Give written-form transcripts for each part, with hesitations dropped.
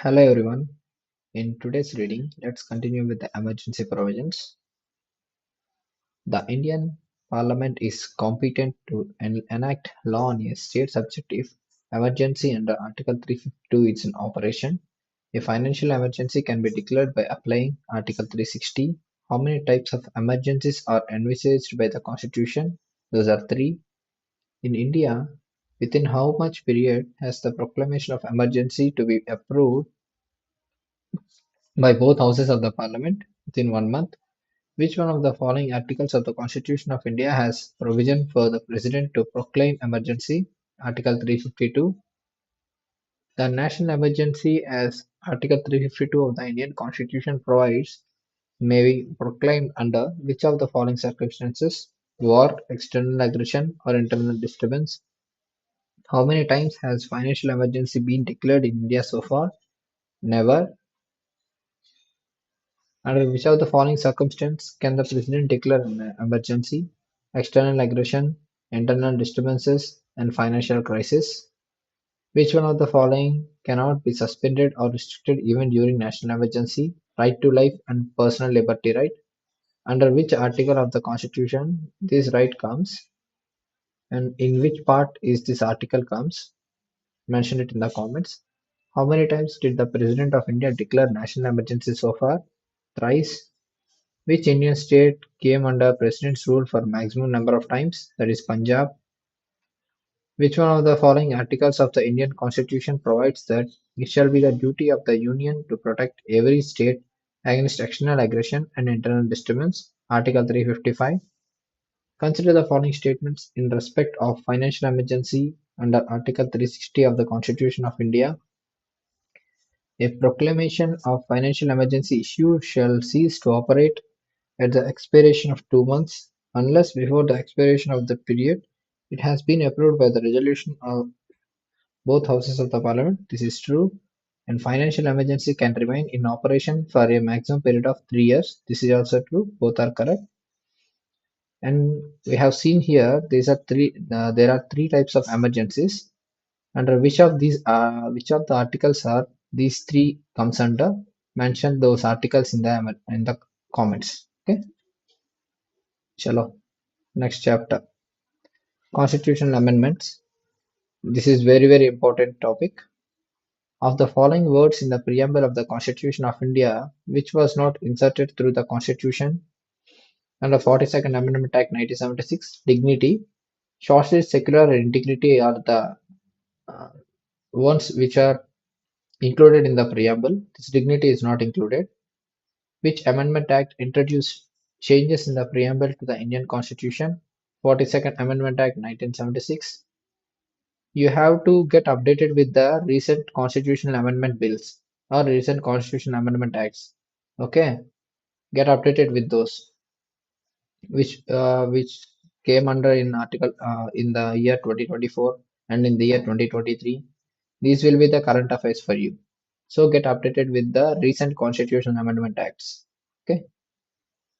Hello everyone. In today's reading, let's continue with the emergency provisions. The Indian Parliament is competent to enact law on a state subject if emergency under Article 352 is in operation. A financial emergency can be declared by applying Article 360. How many types of emergencies are envisaged by the Constitution? Those are three. In India, within how much period has the proclamation of emergency to be approved by both houses of the parliament within 1 month? Which one of the following articles of the Constitution of India has provision for the President to proclaim emergency? Article 352. The national emergency, as Article 352 of the Indian Constitution provides, may be proclaimed under which of the following circumstances? War, external aggression, or internal disturbance? How many times has financial emergency been declared in India so far? Never. Under which of the following circumstances can the President declare an emergency? External aggression, internal disturbances, and financial crisis. Which one of the following cannot be suspended or restricted even during national emergency? Right to life and personal liberty right. Under which article of the Constitution this right comes, and in which part is this article comes? Mention it in the comments. How many times did the President of India declare national emergency so far? Thrice. Which Indian state came under President's rule for maximum number of times? That is Punjab. Which one of the following articles of the Indian Constitution provides that it shall be the duty of the Union to protect every state against external aggression and internal disturbance? Article 355. Consider the following statements in respect of financial emergency under Article 360 of the Constitution of India. A proclamation of financial emergency issued shall cease to operate at the expiration of 2 months, unless before the expiration of the period it has been approved by the resolution of both houses of the parliament. This is true. And financial emergency can remain in operation for a maximum period of 3 years. This is also true. Both are correct. And we have seen here there are three types of emergencies. Under which of the articles are these three comes under? Mention those articles in the comments. Okay. Chalo. Next chapter. Constitutional amendments. This is very important topic. Of the following words in the preamble of the Constitution of India, which was not inserted through the Constitution under 42nd Amendment Act 1976, dignity, socialist, secular, and integrity are the uh, ones which are included in the preamble. This dignity is not included. Which Amendment Act introduced changes in the preamble to the Indian Constitution? 42nd Amendment Act 1976. You have to get updated with the recent constitutional amendment bills or recent constitutional amendment acts. Okay, get updated with those which came under in article in the year 2024 and in the year 2023. These will be the current affairs for you. So get updated with the recent constitutional amendment acts. Okay,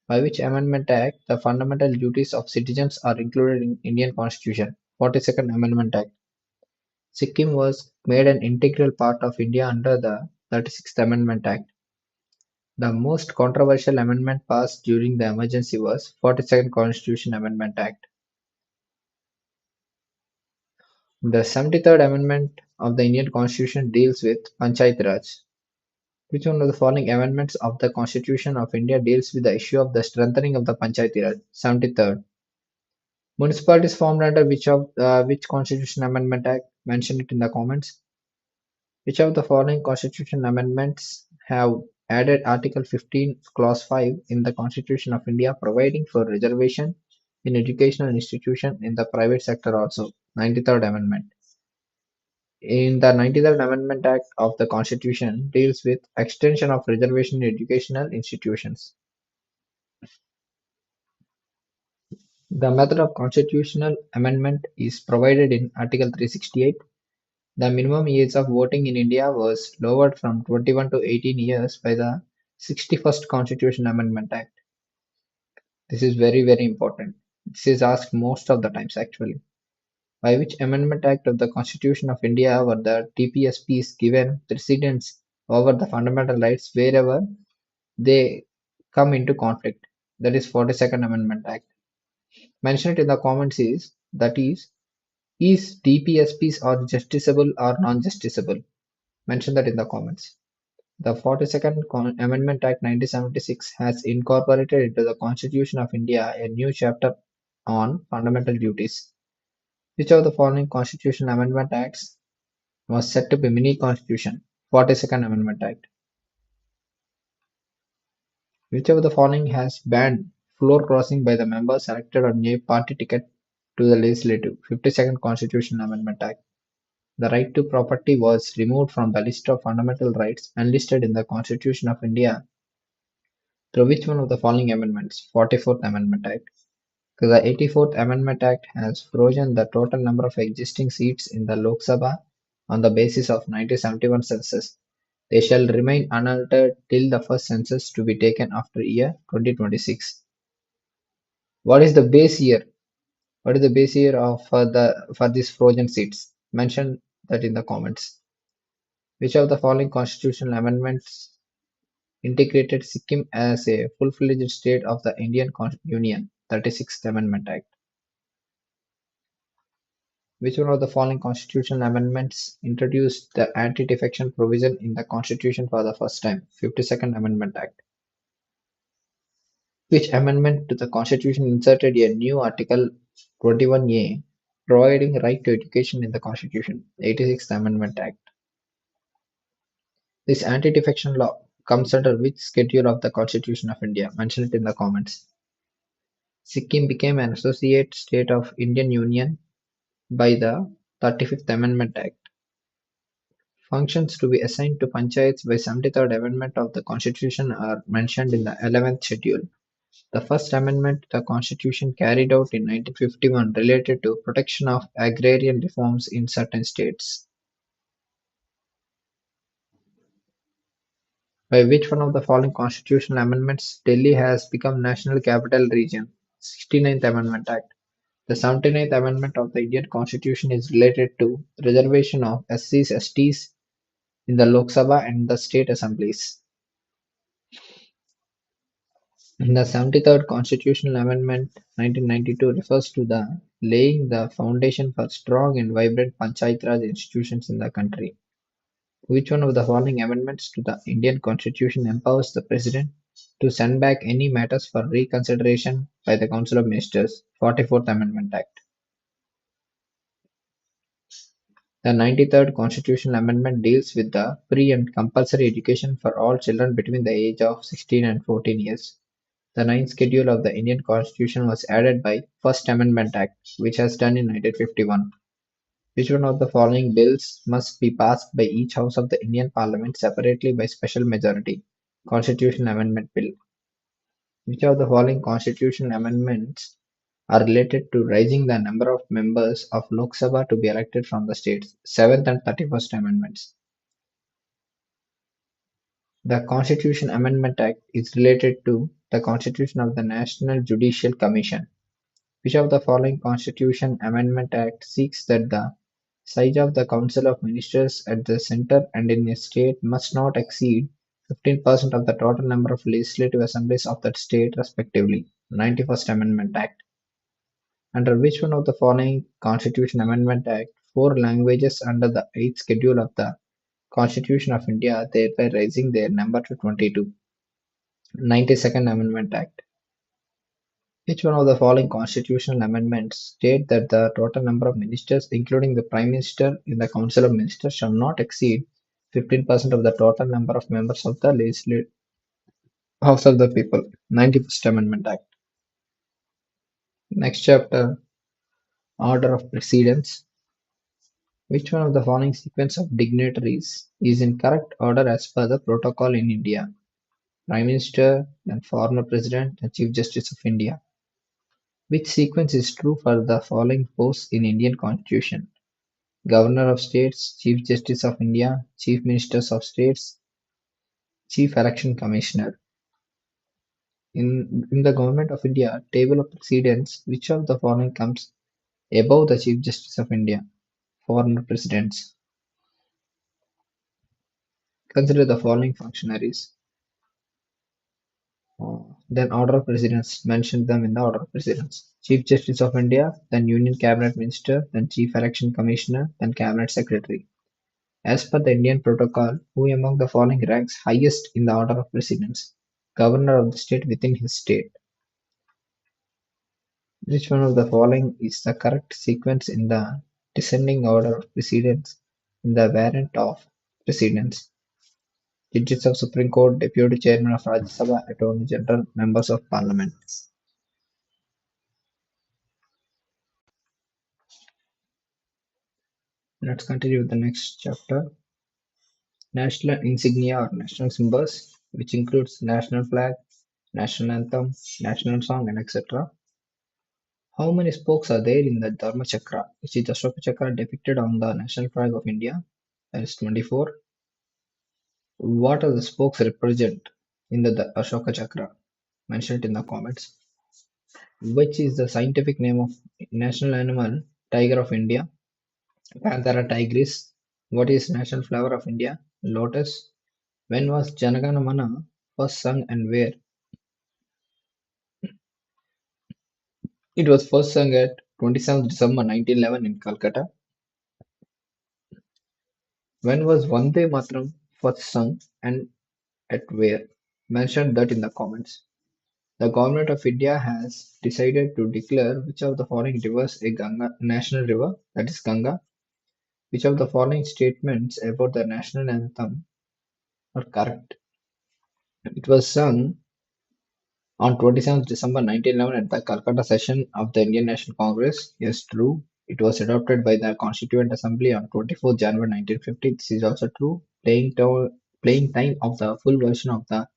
by which amendment act the fundamental duties of citizens are included in Indian Constitution. 42nd Amendment Act. Sikkim was made an integral part of India under the 36th Amendment Act. The most controversial amendment passed during the emergency was 42nd Constitution Amendment Act. The 73rd Amendment of the Indian Constitution deals with Panchayat Raj. Which one of the following amendments of the Constitution of India deals with the issue of the strengthening of the Panchayat Raj? 73rd. Municipalities formed under which Constitution Amendment Act? Mention it in the comments. Which of the following constitutional amendments have added Article 15, Clause 5 in the Constitution of India providing for reservation in educational institutions in the private sector also? 93rd Amendment. In the 93rd Amendment Act of the Constitution deals with extension of reservation in educational institutions. The method of constitutional amendment is provided in Article 368. The minimum age of voting in India was lowered from 21 to 18 years by the 61st Constitution Amendment Act. This is very important. This is asked most of the times actually. By which Amendment Act of the Constitution of India were the TPSPs given precedence over the fundamental rights wherever they come into conflict. That is 42nd Amendment Act. Mentioned in the comments is DPSPs are justiciable or non-justiciable? Mention that in the comments. The 42nd Amendment Act 1976 has incorporated into the Constitution of India a new chapter on fundamental duties. Which of the following constitutional amendment acts was said to be mini constitution? 42nd Amendment Act. Which of the following has banned floor crossing by the members elected on a party ticket to the legislative? 52nd Constitutional Amendment Act. The right to property was removed from the list of fundamental rights enlisted in the Constitution of India through which one of the following amendments? 44th Amendment Act. The 84th Amendment Act has frozen the total number of existing seats in the Lok Sabha on the basis of 1971 census. They shall remain unaltered till the first census to be taken after year 2026. What is the base year? What is the base year of for these frozen seats? Mention that in the comments. Which of the following constitutional amendments integrated Sikkim as a full-fledged state of the Indian Union? 36th Amendment Act. Which one of the following constitutional amendments introduced the anti-defection provision in the Constitution for the first time? 52nd Amendment Act. Which amendment to the Constitution inserted a new Article 21A providing right to education in the Constitution? 86th Amendment Act. This anti-defection law comes under which schedule of the Constitution of India? Mention it in the comments. Sikkim became an associate state of Indian Union by the 35th Amendment Act. Functions to be assigned to panchayats by 73rd Amendment of the Constitution are mentioned in the 11th schedule. The first amendment to the Constitution carried out in 1951 related to protection of agrarian reforms in certain states. By which one of the following constitutional amendments Delhi has become National Capital Region? 69th Amendment Act. The 79th Amendment of the Indian Constitution is related to reservation of SCs, STs in the Lok Sabha and the state assemblies. The 73rd Constitutional Amendment 1992 refers to the laying the foundation for strong and vibrant Panchayat Raj institutions in the country. Which one of the following amendments to the Indian Constitution empowers the President to send back any matters for reconsideration by the Council of Ministers? 44th Amendment Act. The 93rd Constitutional Amendment deals with the free and compulsory education for all children between the age of 16 and 14 years. The ninth schedule of the Indian Constitution was added by First Amendment Act, which was done in 1951. Which one of the following bills must be passed by each house of the Indian Parliament separately by special majority? Constitution Amendment Bill. Which of the following constitutional amendments are related to raising the number of members of Lok Sabha to be elected from the states? 7th and 31st Amendments. The Constitution Amendment Act is related to the constitution of the National Judicial Commission. Which of the following Constitution Amendment Act seeks that the size of the Council of Ministers at the centre and in a state must not exceed 15% of the total number of legislative assemblies of that state respectively? 91st Amendment Act. Under which one of the following Constitution Amendment Act 4 languages under the 8th schedule of the Constitution of India, thereby raising their number to 22? 92nd Amendment Act. Which one of the following constitutional amendments state that the total number of ministers, including the Prime Minister in the Council of Ministers, shall not exceed 15% of the total number of members of the Legislative House of the People? 91st Amendment Act. Next chapter, Order of Precedence. Which one of the following sequence of dignitaries is in correct order as per the protocol in India? Prime Minister, then former President, and Chief Justice of India. Which sequence is true for the following posts in Indian Constitution? Governor of States, Chief Justice of India, Chief Ministers of States, Chief Election Commissioner. In the Government of India table of precedence, which of the following comes above the Chief Justice of India? Former presidents. Consider the following functionaries. Then order of precedence. Mention them in the order of precedence. Chief Justice of India, then Union Cabinet Minister, then Chief Election Commissioner, then Cabinet Secretary. As per the Indian protocol, who among the following ranks highest in the order of precedence? Governor of the state within his state. Which one of the following is the correct sequence in the descending order of precedence in the variant of precedence? Judges of Supreme Court, Deputy Chairman of Rajya Sabha, Attorney General, Members of Parliament. Let's continue with the next chapter. National insignia or national symbols, which includes national flag, national anthem, national song, and etc. How many spokes are there in the Dharma Chakra, which is the Ashoka Chakra depicted on the national flag of India? That is 24. What are the spokes represent in the Ashoka Chakra? Mention it in the comments. Which is the scientific name of national animal tiger of India? Panthera tigris. What is national flower of India? Lotus. When was Janagana Mana first sung and where? It was first sung at 27th December 1911 in Calcutta. When was Vande Mataram first sung and at where? Mention that in the comments. The Government of India has decided to declare which of the following rivers a Ganga national river, that is Ganga. Which of the following statements about the national anthem are correct? It was sung on 27th December 1911 at the Calcutta session of the Indian National Congress. Yes, true. It was adopted by the Constituent Assembly on 24th January 1950. This is also true. Playing time of the full version of the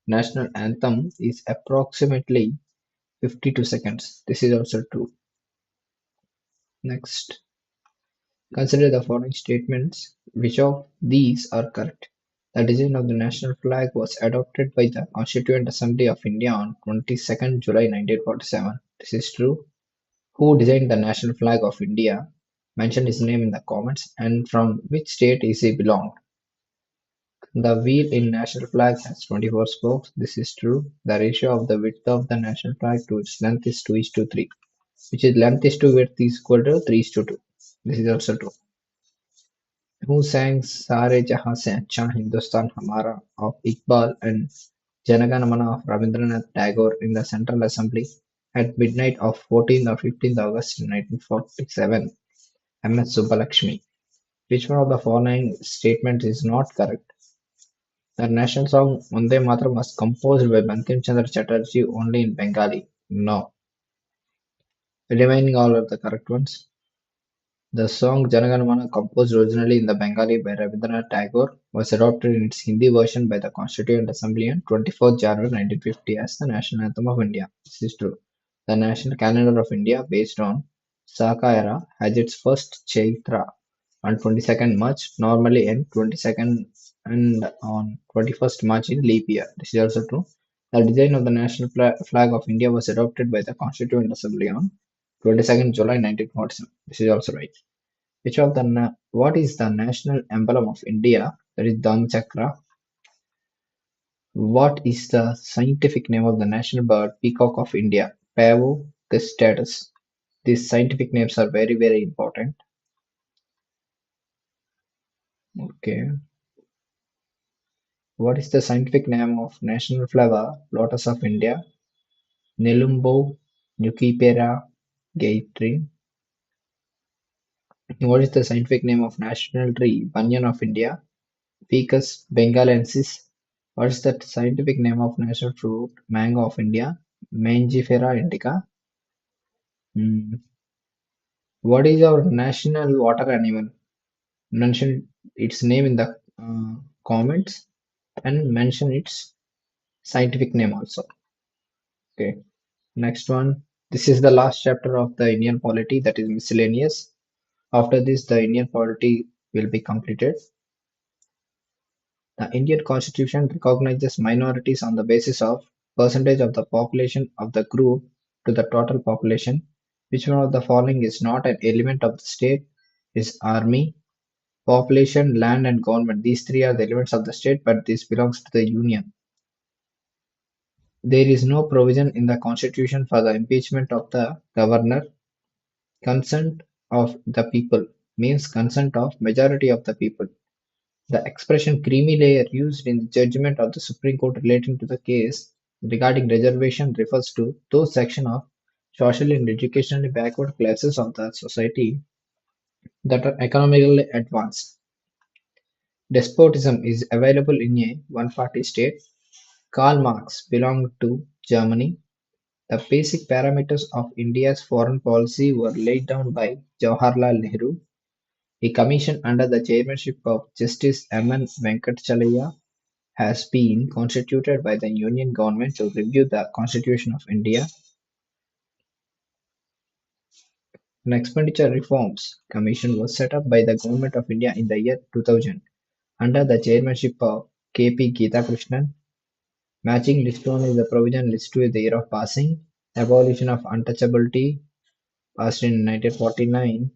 national anthem is approximately 52 seconds. This is also true. Next, consider the following statements. Which of these are correct? The design of the national flag was adopted by the Constituent Assembly of India on 22nd July 1947. This is true. Who designed the national flag of India? Mention his name in the comments and from which state is he belonged. The wheel in national flag has 24 spokes. This is true. The ratio of the width of the national flag to its length is 2:3, which is length is to width is equal to 3:2. This is also true. Who sang Sare Jahan Se Acha Hindustan Hamara of Iqbal and Janagana Mana of Rabindranath Tagore in the Central Assembly at midnight of 14th or 15th August 1947? M.S. Subbulakshmi. Which one of the following statements is not correct? The national song Vande Mataram was composed by Bankim Chandra Chatterjee only in Bengali. No. The remaining all are the correct ones. The song Jana Gana Mana, composed originally in the Bengali by Rabindranath Tagore, was adopted in its Hindi version by the Constituent Assembly on 24th January 1950 as the national anthem of India. This is true. The national calendar of India, based on Saka era, has its first Chaitra on 22nd March, normally in 22nd and on 21st March in leap year. This is also true. The design of the national flag of India was adopted by the Constituent Assembly on 22nd July 1947. This is also right. What is the national emblem of India? That is Dhamchakra. What is the scientific name of the national bird peacock of India? Pavo cristatus. These scientific names are very, very important. Okay. What is the scientific name of national flower lotus of India? Nelumbo nucifera gayatri. What is the scientific name of national tree banyan of India? Ficus bengalensis. What is the scientific name of national fruit mango of India? Mangifera indica. Hmm. What is our national water animal? Mention its name in the comments and mention its scientific name also. Okay. Next one. This is the last chapter of the Indian polity, that is miscellaneous. After this, the Indian polity will be completed. The Indian Constitution recognizes minorities on the basis of percentage of the population of the group to the total population. Which one of the following is not an element of the state? Is army, population, land, and government. These three are the elements of the state, but this belongs to the union. There is no provision in the constitution for the impeachment of the governor. Consent of the people means consent of majority of the people. The expression creamy layer used in the judgment of the Supreme Court relating to the case regarding reservation refers to those sections of socially and educationally backward classes of the society that are economically advanced. Despotism is available in a one-party state. Karl Marx belonged to Germany. The basic parameters of India's foreign policy were laid down by Jawaharlal Nehru. A commission under the chairmanship of Justice M.N. Venkatachalaya has been constituted by the Union government to review the Constitution of India. An expenditure reforms commission was set up by the Government of India in the year 2000 under the chairmanship of K.P. Krishnan. Matching list 1 is the provision list 2 is the year of passing. Abolition of untouchability passed in 1949.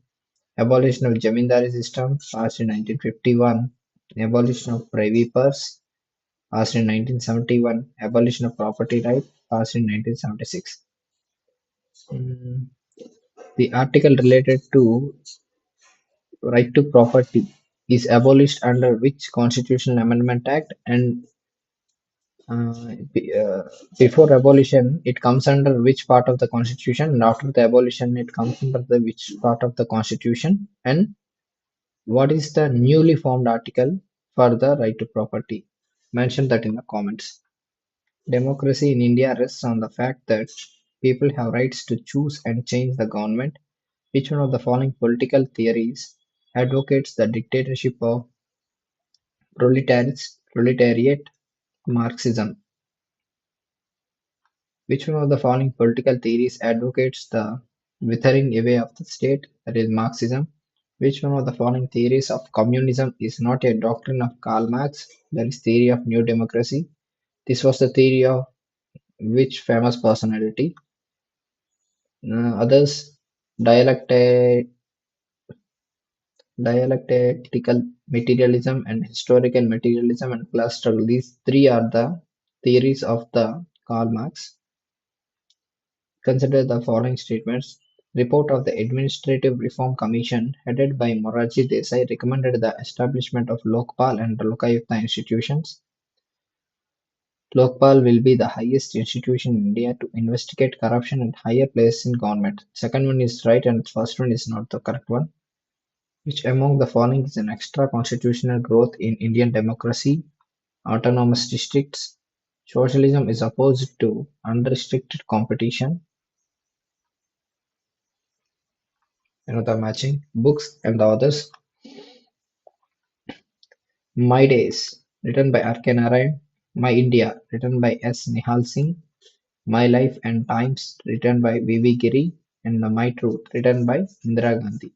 Abolition of Jamindari system passed in 1951. Abolition of privy purse passed in 1971. Abolition of property right passed in 1976. Mm, The article related to right to property is abolished under which constitutional amendment act, and be- uh, before abolition it comes under which part of the constitution, and after the abolition it comes under the which part of the constitution, and what is the newly formed article for the right to property. Mention that in the comments. Democracy in India rests on the fact that people have rights to choose and change the government. Which one of the following political theories advocates the dictatorship of proletariat Marxism? Which one of the following political theories advocates the withering away of the state, that is Marxism? Which one of the following theories of communism is not a doctrine of Karl Marx, that is theory of new democracy? This was the theory of which famous personality? Others, dialectic, dialectical materialism and historical materialism and class struggle. These three are the theories of the Karl Marx. Consider the following statements. Report of the Administrative Reform Commission headed by Morarji Desai recommended the establishment of Lokpal and Lokayukta institutions. Lokpal will be the highest institution in India to investigate corruption at higher places in government. Second one is right and first one is not the correct one. Which among the following is an extra constitutional growth in Indian democracy? Autonomous districts. Socialism is opposed to unrestricted competition. Another matching. Books and the authors. My Days, written by R. K. Narayan. My India, written by S. Nihal Singh. My Life and Times, written by V. V. Giri. And My Truth, written by Indira Gandhi.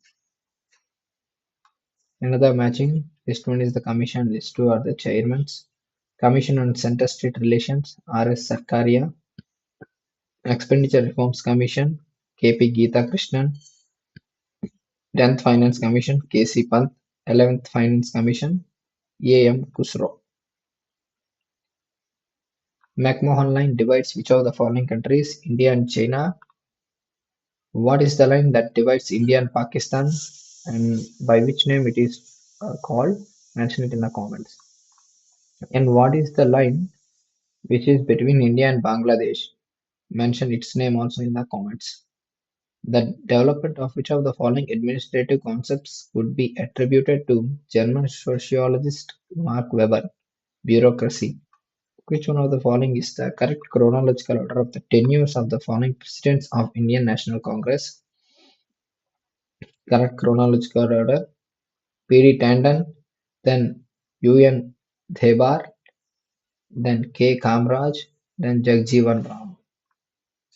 Another matching. List 1 is the commission, list 2 are the chairmans. Commission on Center-State Relations, R. S. Sarkaria. Expenditure Reforms Commission, K. P. Geeta Krishnan. 10th Finance Commission, K. C. Pant. 11th Finance Commission, A. M. Khusro. McMahon Line divides which of the following countries? India and China. What is the line that divides India and Pakistan, and by which name it is called? Mention it in the comments. And what is the line which is between India and Bangladesh? Mention its name also in the comments. The development of which of the following administrative concepts could be attributed to German sociologist Mark Weber? Bureaucracy. Which one of the following is the correct chronological order of the tenures of the following presidents of Indian National Congress? Correct chronological order: P. D. Tandon, then U. N. Thebar, then K. Kamraj, then Jagjeevan Ram.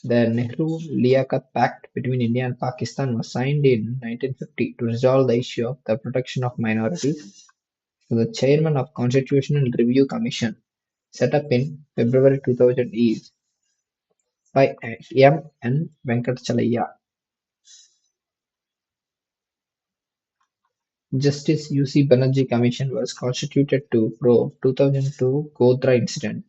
The Nehru-Liaquat Pact between India and Pakistan was signed in 1950 to resolve the issue of the protection of minorities. The chairman of Constitutional Review Commission, set up in February 2000, is by M. N. Venkatachalaya. Justice U.C. Banerjee Commission was constituted to probe 2002 Godhra incident.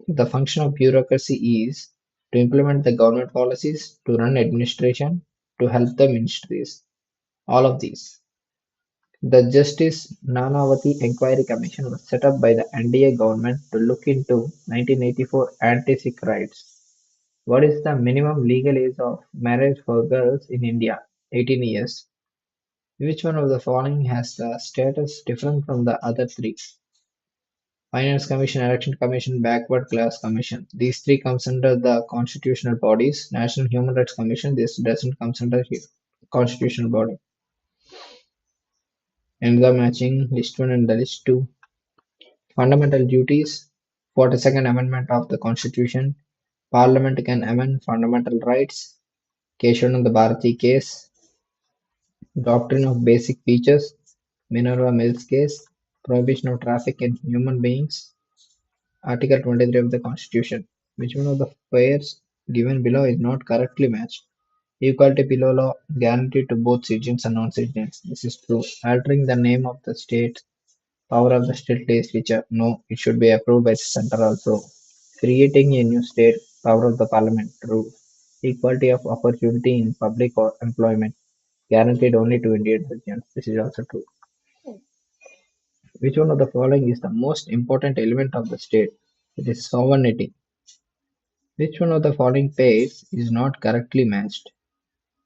The function of bureaucracy is to implement the government policies, to run administration, to help the ministries. All of these. The Justice Nanavati Enquiry Commission was set up by the NDA government to look into 1984 anti-Sikh riots. What is the minimum legal age of marriage for girls in India? 18 years. Which one of the following has the status different from the other three? Finance Commission, Election Commission, Backward Class Commission. These three comes under the constitutional bodies. National Human Rights Commission, this doesn't comes under constitutional body. And the matching list 1 and the list 2. Fundamental duties. 42nd Amendment of the Constitution. Parliament can amend fundamental rights. Keshavananda Bharati case. Doctrine of basic features. Minerva Mills case. Prohibition of traffic in human beings. Article 23 of the Constitution. Which one of the pairs given below is not correctly matched? Equality below law guaranteed to both citizens and non-citizens. This is true. Altering the name of the state, power of the state legislature. No, it should be approved by the center also. Creating a new state, power of the parliament. True. Equality of opportunity in public or employment. Guaranteed only to Indian citizens. This is also true. Which one of the following is the most important element of the state? It is sovereignty. Which one of the following pairs is not correctly matched?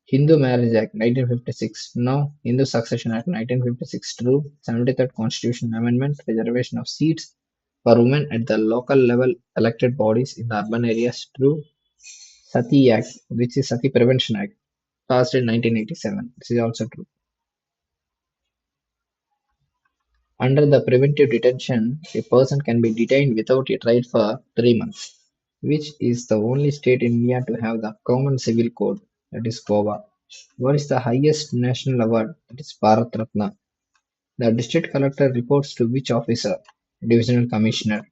Hindu Marriage Act 1956. No. Hindu Succession Act 1956. True. 73rd Constitution Amendment. Reservation of seats for women at the local level elected bodies in the urban areas. True. Sati Act, which is Sati Prevention Act, passed in 1987. This is also true. Under the preventive detention, a person can be detained without a trial for 3 months, which is the only state in India to have the common civil code, that is Goa. What is the highest national award? That is Bharat Ratna. The district collector reports to which officer? Divisional commissioner.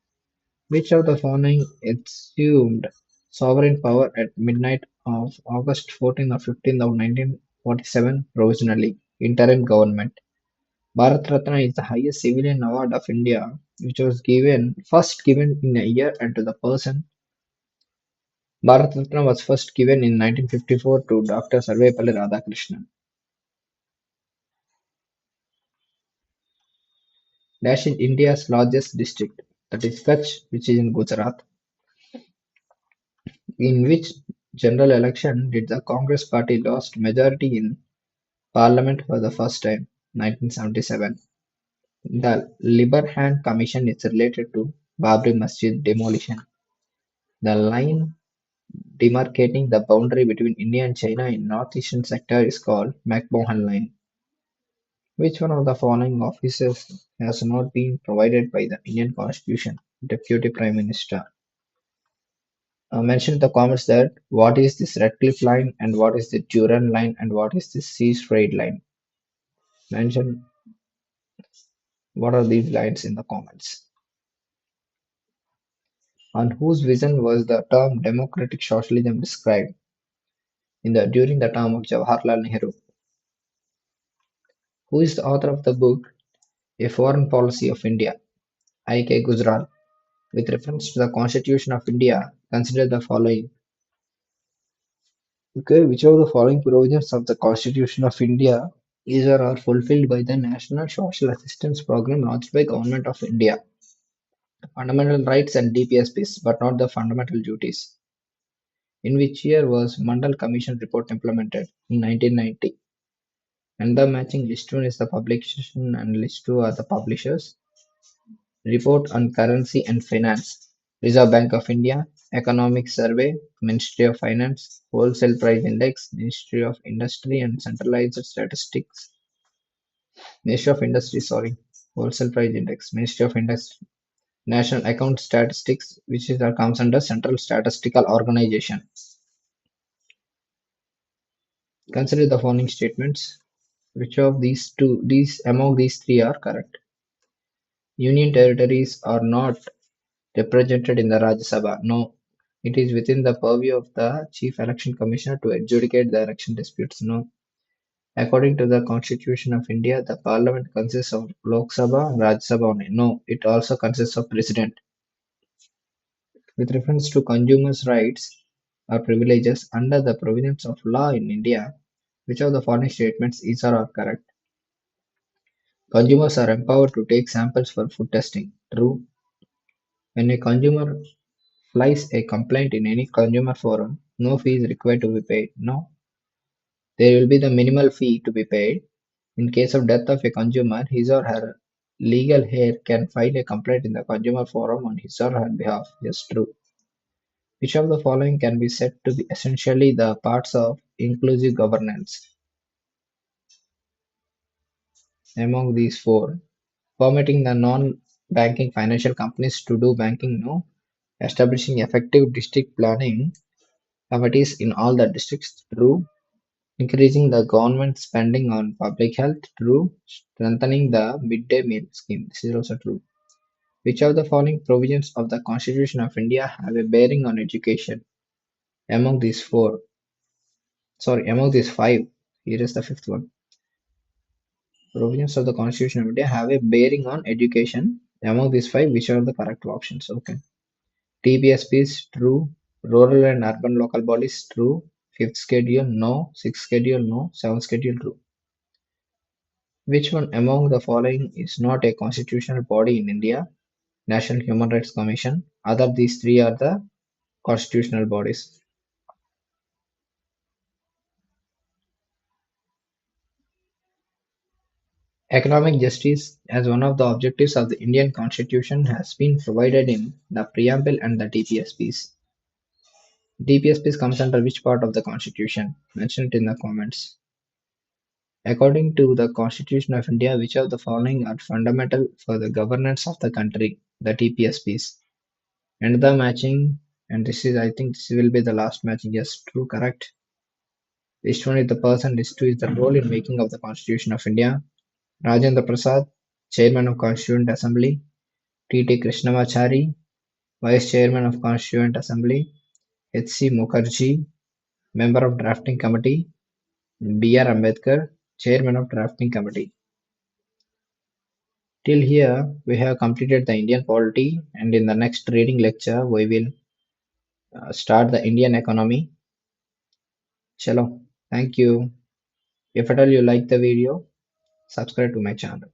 Which of the following assumed sovereign power at midnight of August 14th or 15th of 1947 provisionally? Interim government. Bharat Ratna is the highest civilian award of India, which was first given in a year and to the person. Bharat Ratna was first given in 1954 to Dr. Sarvepalli Radhakrishnan. Dash is India's largest district, that is Kutch, which is in Gujarat. In which general election did the Congress party lost majority in parliament for the first time? 1977. The Librand Commission is related to Babri Masjid demolition. The line demarcating the boundary between India and China in northeastern sector is called McMahon Line. Which one of the following offices has not been provided by the Indian Constitution? Deputy Prime Minister. Mention in the comments that what is this Redcliffe line and what is the Durand line and what is this Sea Strait line. Mention what are these lines in the comments. On whose vision was the term democratic socialism described? During the term of Jawaharlal Nehru. Who is the author of the book A Foreign Policy of India? I.K. Gujral. With reference to the Constitution of India, consider the following. Okay, which of the following provisions of the Constitution of India is or are fulfilled by the National Social Assistance Program launched by Government of India? Fundamental rights and DPSPs, but not the fundamental duties. In which year was Mandal Commission report implemented? In 1990. And the matching list 1 is the publication and list 2 are the publishers. Report on currency and finance. Reserve Bank of India, Economic Survey, Ministry of Finance, Wholesale Price Index, Ministry of Industry and Centralized Statistics, Ministry of Industry, sorry, Wholesale Price Index, Ministry of Industry, National Account Statistics, which is comes under Central Statistical Organization. Consider the following statements. Which of these among these three are correct? Union territories are not represented in the Rajya Sabha. No, it is within the purview of the Chief Election Commissioner to adjudicate the election disputes. No, According to the Constitution of India, the parliament consists of Lok Sabha and Rajya Sabha only. No, it also consists of president. With reference to consumers' rights or privileges under the provisions of law in India, which of the following statements is or are correct? Consumers are empowered to take samples for food testing. True. When a consumer files a complaint in any consumer forum, no fee is required to be paid. No. There will be the minimal fee to be paid. In case of death of a consumer, his or her legal heir can file a complaint in the consumer forum on his or her behalf. Yes, true. Which of the following can be said to be essentially the parts of inclusive governance? Among these four, permitting the non-banking financial companies to do banking, no. Establishing effective district planning committees in all the districts, true. Increasing the government spending on public health, true. Strengthening the midday meal scheme, this is also true. Which of the following provisions of the Constitution of India have a bearing on education? Among these four, among these five, here is the fifth one. Provisions of the Constitution of India have a bearing on education. Among these five, which are the correct options? Okay. TBSP is true. Rural and urban local bodies, true. Fifth schedule, no. Sixth schedule, no. Seventh schedule, true. Which one among the following is not a constitutional body in India? National Human Rights Commission. Other these three are the constitutional bodies. Economic justice as one of the objectives of the Indian Constitution has been provided in the preamble and the DPSPs. DPSPs comes under which part of the Constitution? Mention it in the comments. According to the Constitution of India, which of the following are fundamental for the governance of the country? The TPSPs. And the matching, and this is, I think, this will be the last matching. Yes, true, correct. List 1 is the person, list 2 is the role in making of the Constitution of India. Rajendra Prasad, Chairman of Constituent Assembly. T.T. Krishnamachari, Vice Chairman of Constituent Assembly. H.C. Mukherjee, Member of Drafting Committee. B.R. Ambedkar, Chairman of Drafting Committee. Till here, we have completed the Indian polity, and in the next reading lecture, we will start the Indian economy. Chalo, thank you. If at all you like the video, subscribe to my channel.